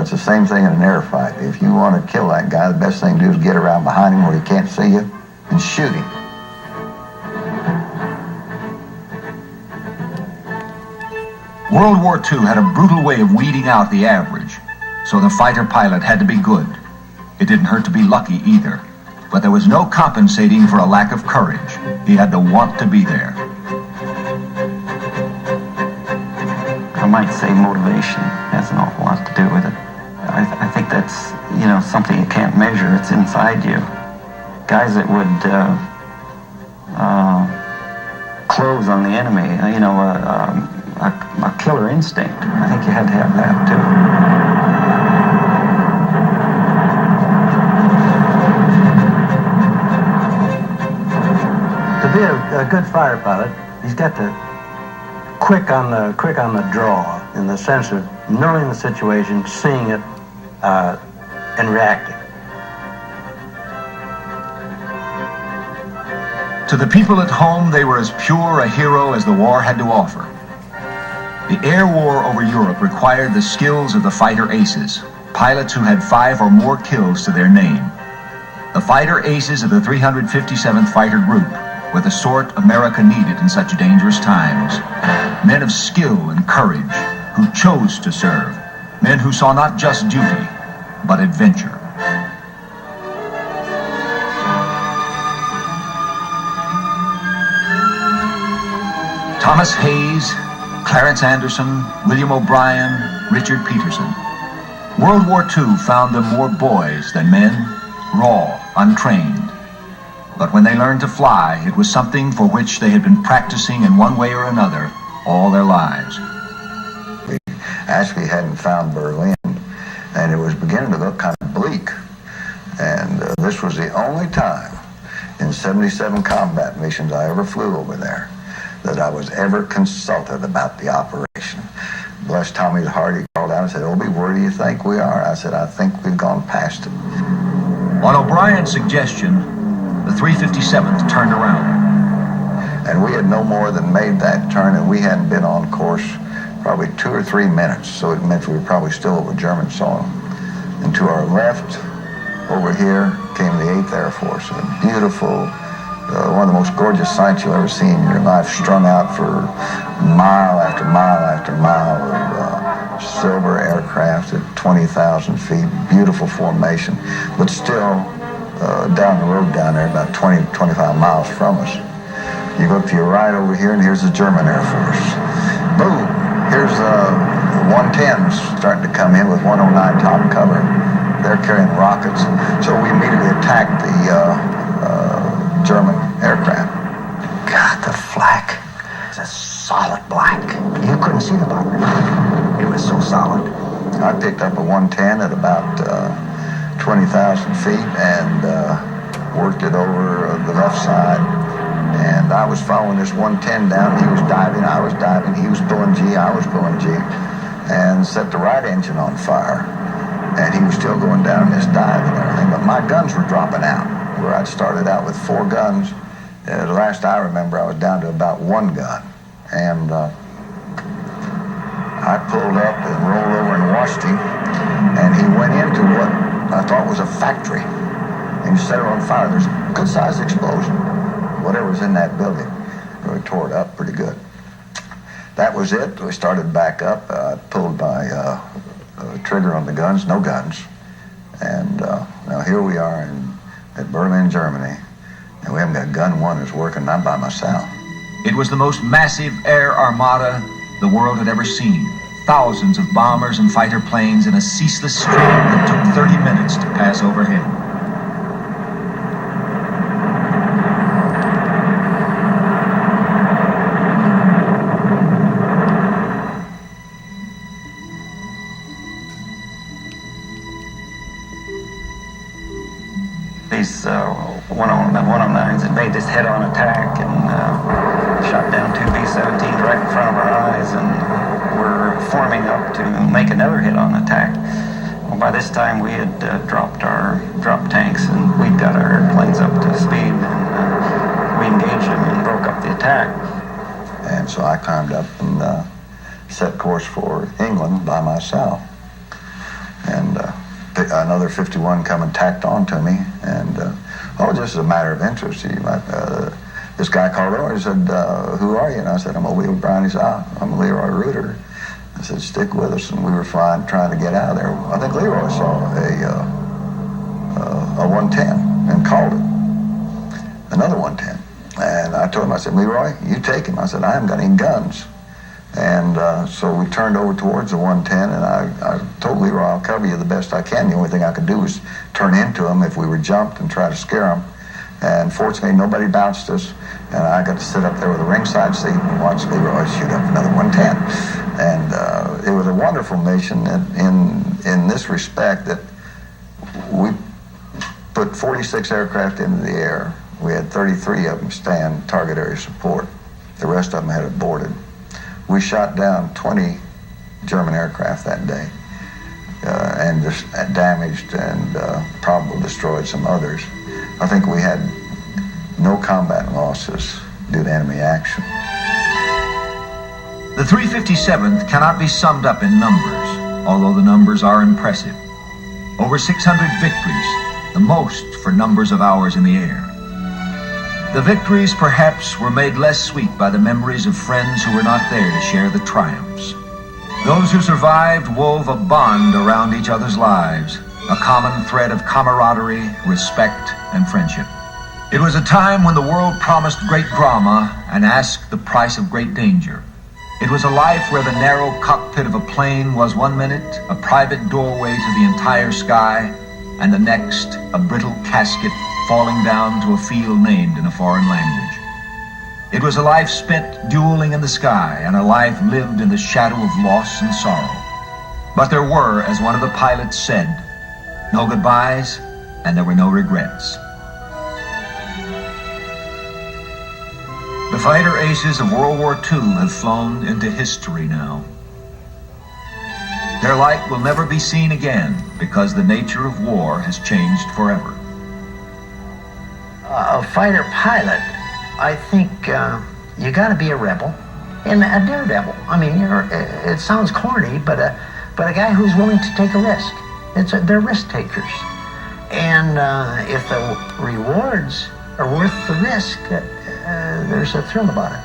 it's the same thing in an air fight. If you want to kill that guy, the best thing to do is get around behind him where he can't see you and shoot him. World War II had a brutal way of weeding out the average, so the fighter pilot had to be good. It didn't hurt to be lucky either, but there was no compensating for a lack of courage. He had to want to be there. I might say motivation has an awful lot to do with it. I think that's, something you can't measure. It's inside you. Guys that would close on the enemy, a killer instinct. I think you had to have that too. To be a good fighter pilot, he's got to quick on the draw, in the sense of knowing the situation, seeing it, and reacting. To the people at home, they were as pure a hero as the war had to offer. The air war over Europe required the skills of the fighter aces, pilots who had 5 or more kills to their name. The fighter aces of the 357th Fighter Group were the sort America needed in such dangerous times. Men of skill and courage who chose to serve. Men who saw not just duty, but adventure. Thomas Hayes, Clarence Anderson, William O'Brien, Richard Peterson. World War II found them more boys than men, raw, untrained. But when they learned to fly, it was something for which they had been practicing in one way or another all their lives. We actually hadn't found Berlin, and it was beginning to look kind of bleak. And this was the only time in 77 combat missions I ever flew over there that I was ever consulted about the operation. Bless Tommy's heart, he called out and said, "Obie, where do you think we are?" I said, "I think we've gone past it." On O'Brien's suggestion, the 357th turned around. And we had no more than made that turn, and we hadn't been on course probably 2 or 3 minutes, so it meant we were probably still over German soil. And to our left, over here, came the 8th Air Force, a beautiful, one of the most gorgeous sights you'll ever see in your life, strung out for mile after mile after mile of silver aircraft at 20,000 feet, beautiful formation, but still down the road down there, about 20, 25 miles from us. You go to your right over here, and here's the German Air Force. Boom! Here's the 110s starting to come in with 109 top cover. They're carrying rockets. So we immediately attacked the German aircraft. God, the flak. It's a solid black. You couldn't see the bottom. It was so solid. I picked up a 110 at about 20,000 feet and worked it over the left side. And I was following this 110 down. He was diving, I was diving. He was pulling G, I was pulling G. And set the right engine on fire. And he was still going down this dive and everything. But my guns were dropping out. Where I'd started out with 4 guns. The last I remember, I was down to about 1 gun. And I pulled up and rolled over and watched him. And he went into what I thought was a factory. And he set it on fire. There's a good-sized explosion. Whatever's in that building really tore it up pretty good. That was it. We started back up. I pulled my trigger on the guns, no guns. And now here we are at Berlin, Germany, and we haven't got gun 1 that's working, not by myself. It was the most massive air armada the world had ever seen. Thousands of bombers and fighter planes in a ceaseless stream that took 30 minutes to pass overhead. These 109s had made this head-on attack and shot down 2 B-17s right in front of our eyes, and were forming up to make another head-on attack. Well, by this time we had dropped tanks, and we'd got our airplanes up to speed, and we engaged them and broke up the attack. And so I climbed up and set course for England by myself. And another 51 come and tacked on to me, and just as a matter of interest, this guy called over and said, "Who are you?" And I said, "I'm Leroy Brown." He said, "I'm Leroy Reuter." I said, "Stick with us," and we were fine trying to get out of there. I think Leroy saw a 110 and called it another 110, and I told him, I said, "Leroy, you take him." I said, "I haven't got any guns." And so we turned over towards the 110, and I told Leroy, "I'll cover you the best I can." The only thing I could do was turn into him if we were jumped and try to scare him. And fortunately, nobody bounced us, and I got to sit up there with a ringside seat and watch Leroy shoot up another 110. And it was a wonderful mission in this respect that we put 46 aircraft into the air. We had 33 of them stand target area support. The rest of them had aborted. We shot down 20 German aircraft that day, and just damaged and probably destroyed some others. I think we had no combat losses due to enemy action. The 357th cannot be summed up in numbers, although the numbers are impressive. Over 600 victories, the most for numbers of hours in the air. The victories, perhaps, were made less sweet by the memories of friends who were not there to share the triumphs. Those who survived wove a bond around each other's lives, a common thread of camaraderie, respect, and friendship. It was a time when the world promised great drama and asked the price of great danger. It was a life where the narrow cockpit of a plane was 1 minute a private doorway to the entire sky, and the next a brittle casket falling down to a field named in a foreign language. It was a life spent dueling in the sky, and a life lived in the shadow of loss and sorrow. But there were, as one of the pilots said, no goodbyes, and there were no regrets. The fighter aces of World War II have flown into history now. Their like will never be seen again because the nature of war has changed forever. A fighter pilot, I think you got to be a rebel and a daredevil. I mean, it sounds corny, but a guy who's willing to take a risk. They're risk takers, and if the rewards are worth the risk, there's a thrill about it.